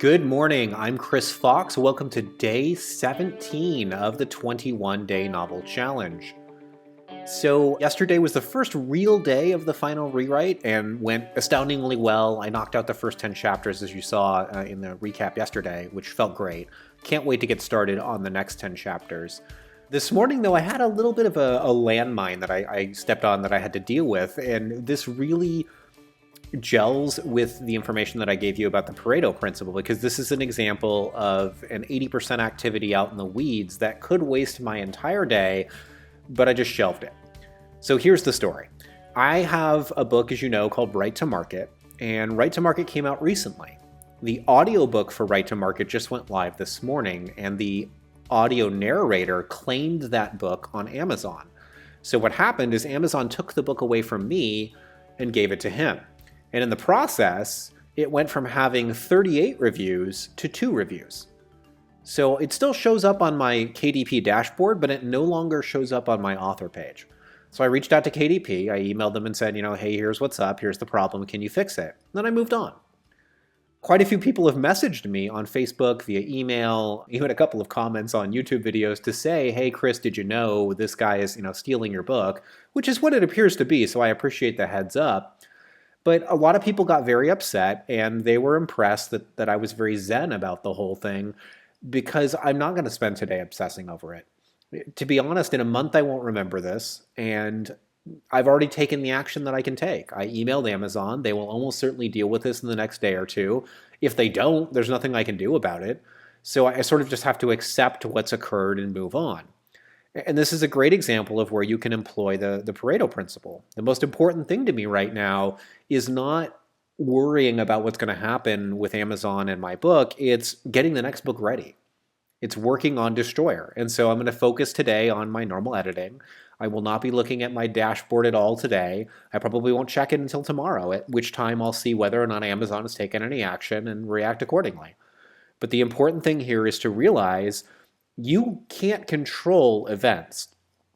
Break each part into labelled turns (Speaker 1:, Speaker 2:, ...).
Speaker 1: Good morning. I'm Chris Fox. Welcome to day 17 of the 21-day novel challenge. So, yesterday was the first real day of the final rewrite and went astoundingly well. I knocked out the first 10 chapters, as you saw in the recap yesterday, which felt great. Can't wait to get started on the next 10 chapters. This morning, though, I had a little bit of a landmine that I stepped on that I had to deal with, and this really gels with the information that I gave you about the Pareto principle, because this is an example of an 80% activity out in the weeds that could waste my entire day, but I just shelved it. So here's the story. I have a book, as you know, called Right to Market, and Right to Market came out recently. The audiobook for Right to Market just went live this morning, and the audio narrator claimed that book on Amazon. So what happened is Amazon took the book away from me and gave it to him. And in the process, it went from having 38 reviews to 2 reviews. So it still shows up on my KDP dashboard, but it no longer shows up on my author page. So I reached out to KDP, I emailed them and said, hey, here's what's up, here's the problem, can you fix it? And then I moved on. Quite a few people have messaged me on Facebook, via email, even a couple of comments on YouTube videos to say, hey, Chris, did you know this guy is stealing your book? Which is what it appears to be, so I appreciate the heads up. But a lot of people got very upset, and they were impressed that I was very zen about the whole thing, because I'm not going to spend today obsessing over it. To be honest, in a month I won't remember this, and I've already taken the action that I can take. I emailed Amazon. They will almost certainly deal with this in the next day or two. If they don't, there's nothing I can do about it. So I sort of just have to accept what's occurred and move on. And this is a great example of where you can employ the Pareto principle. The most important thing to me right now is not worrying about what's going to happen with Amazon and my book. It's getting the next book ready. It's working on Destroyer. And so I'm going to focus today on my normal editing. I will not be looking at my dashboard at all today. I probably won't check it until tomorrow, at which time I'll see whether or not Amazon has taken any action and react accordingly. But the important thing here is to realize you can't control events,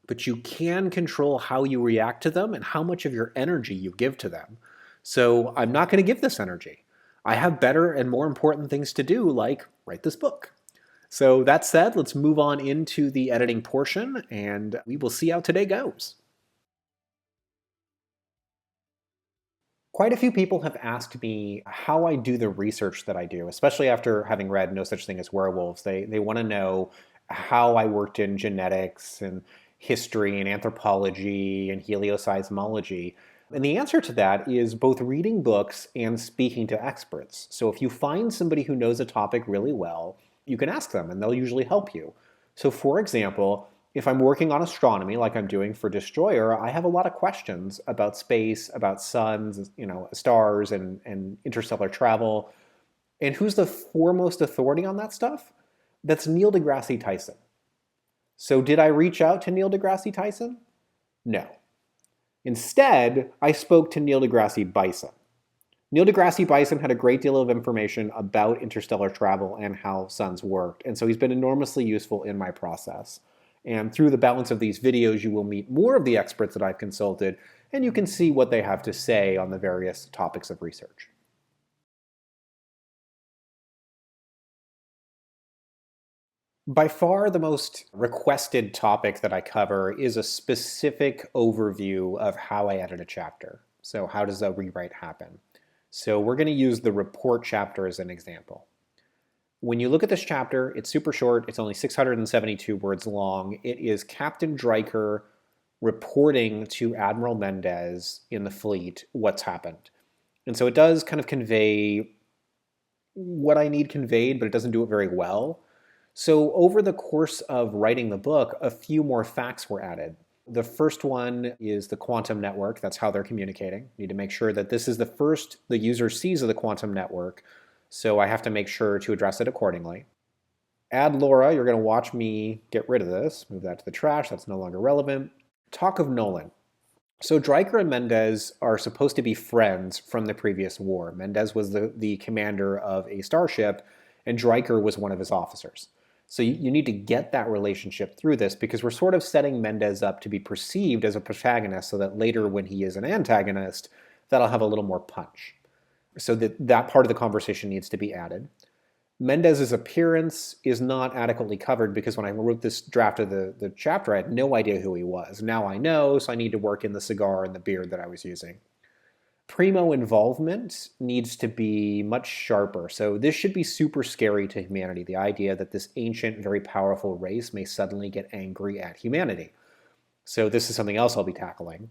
Speaker 1: but you can control how you react to them and how much of your energy you give to them. So I'm not going to give this energy. I have better and more important things to do, like write this book. So that said, let's move on into the editing portion, and we will see how today goes. Quite a few people have asked me how I do the research that I do, especially after having read No Such Thing as Werewolves. They want to know how I worked in genetics and history and anthropology and helioseismology. And the answer to that is both reading books and speaking to experts. So if you find somebody who knows a topic really well, you can ask them and they'll usually help you. So for example, if I'm working on astronomy like I'm doing for Destroyer, I have a lot of questions about space, about suns, stars and interstellar travel. And who's the foremost authority on that stuff? That's Neil deGrasse Tyson. So did I reach out to Neil deGrasse Tyson? No. Instead, I spoke to Neil deGrasse Bison. Neil deGrasse Bison had a great deal of information about interstellar travel and how suns worked, and so he's been enormously useful in my process. And through the balance of these videos, you will meet more of the experts that I've consulted, and you can see what they have to say on the various topics of research. By far the most requested topic that I cover is a specific overview of how I edit a chapter. So how does a rewrite happen? So we're going to use the report chapter as an example. When you look at this chapter, it's super short. It's only 672 words long. It is Captain Dryker reporting to Admiral Mendez in the fleet what's happened. And so it does kind of convey what I need conveyed, but it doesn't do it very well. So over the course of writing the book, a few more facts were added. The first one is the quantum network. That's how they're communicating. You need to make sure that this is the first the user sees of the quantum network. So I have to make sure to address it accordingly. Add Laura, you're going to watch me get rid of this. Move that to the trash. That's no longer relevant. Talk of Nolan. So Dryker and Mendez are supposed to be friends from the previous war. Mendez was the commander of a starship, and Dryker was one of his officers. So you need to get that relationship through this, because we're sort of setting Mendez up to be perceived as a protagonist so that later when he is an antagonist, that'll have a little more punch. So that part of the conversation needs to be added. Mendez's appearance is not adequately covered because when I wrote this draft of the chapter, I had no idea who he was. Now I know, so I need to work in the cigar and the beard that I was using. Primo involvement needs to be much sharper. So this should be super scary to humanity, the idea that this ancient, very powerful race may suddenly get angry at humanity. So this is something else I'll be tackling.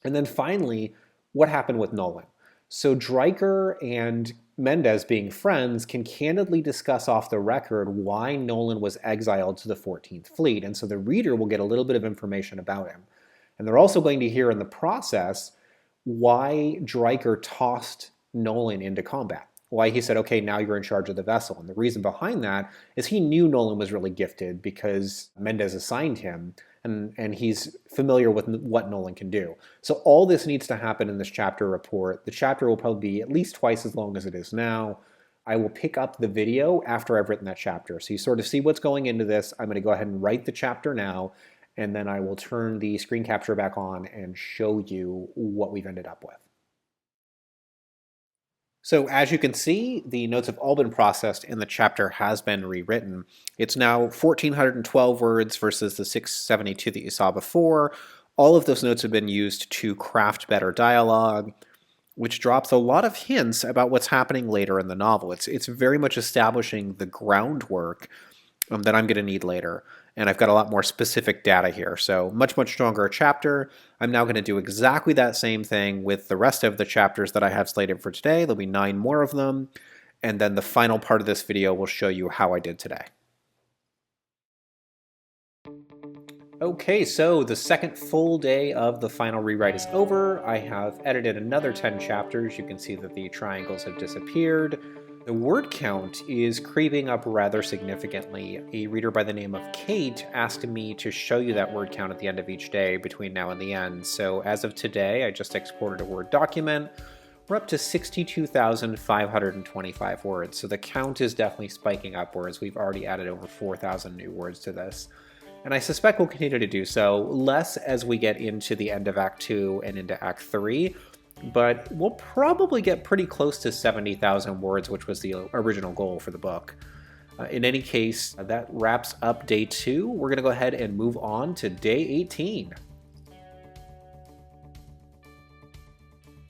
Speaker 1: And then finally, what happened with Nolan? So Dreiker and Mendez, being friends, can candidly discuss off the record why Nolan was exiled to the 14th Fleet, and so the reader will get a little bit of information about him. And they're also going to hear in the process why Dreiker tossed Nolan into combat, why he said, okay, now you're in charge of the vessel. And the reason behind that is he knew Nolan was really gifted because Mendez assigned him, and he's familiar with what Nolan can do. So all this needs to happen in this chapter report. The chapter will probably be at least twice as long as it is now. I will pick up the video after I've written that chapter. So you sort of see what's going into this. I'm going to go ahead and write the chapter now, and then I will turn the screen capture back on and show you what we've ended up with. So as you can see, the notes have all been processed and the chapter has been rewritten. It's now 1,412 words versus the 672 that you saw before. All of those notes have been used to craft better dialogue, which drops a lot of hints about what's happening later in the novel. It's very much establishing the groundwork that I'm going to need later. And I've got a lot more specific data here. So much stronger chapter. I'm now going to do exactly that same thing with the rest of the chapters that I have slated for today. There'll be 9 more of them. And then the final part of this video will show you how I did today. Okay, so the second full day of the final rewrite is over. I have edited another 10 chapters. You can see that the triangles have disappeared. The word count is creeping up rather significantly. A reader by the name of Kate asked me to show you that word count at the end of each day between now and the end. So as of today, I just exported a Word document. We're up to 62,525 words. So the count is definitely spiking upwards. We've already added over 4,000 new words to this. And I suspect we'll continue to do so, less as we get into the end of Act 2 and into Act 3. But we'll probably get pretty close to 70,000 words, which was the original goal for the book. In any case, that wraps up day 2. We're going to go ahead and move on to day 18.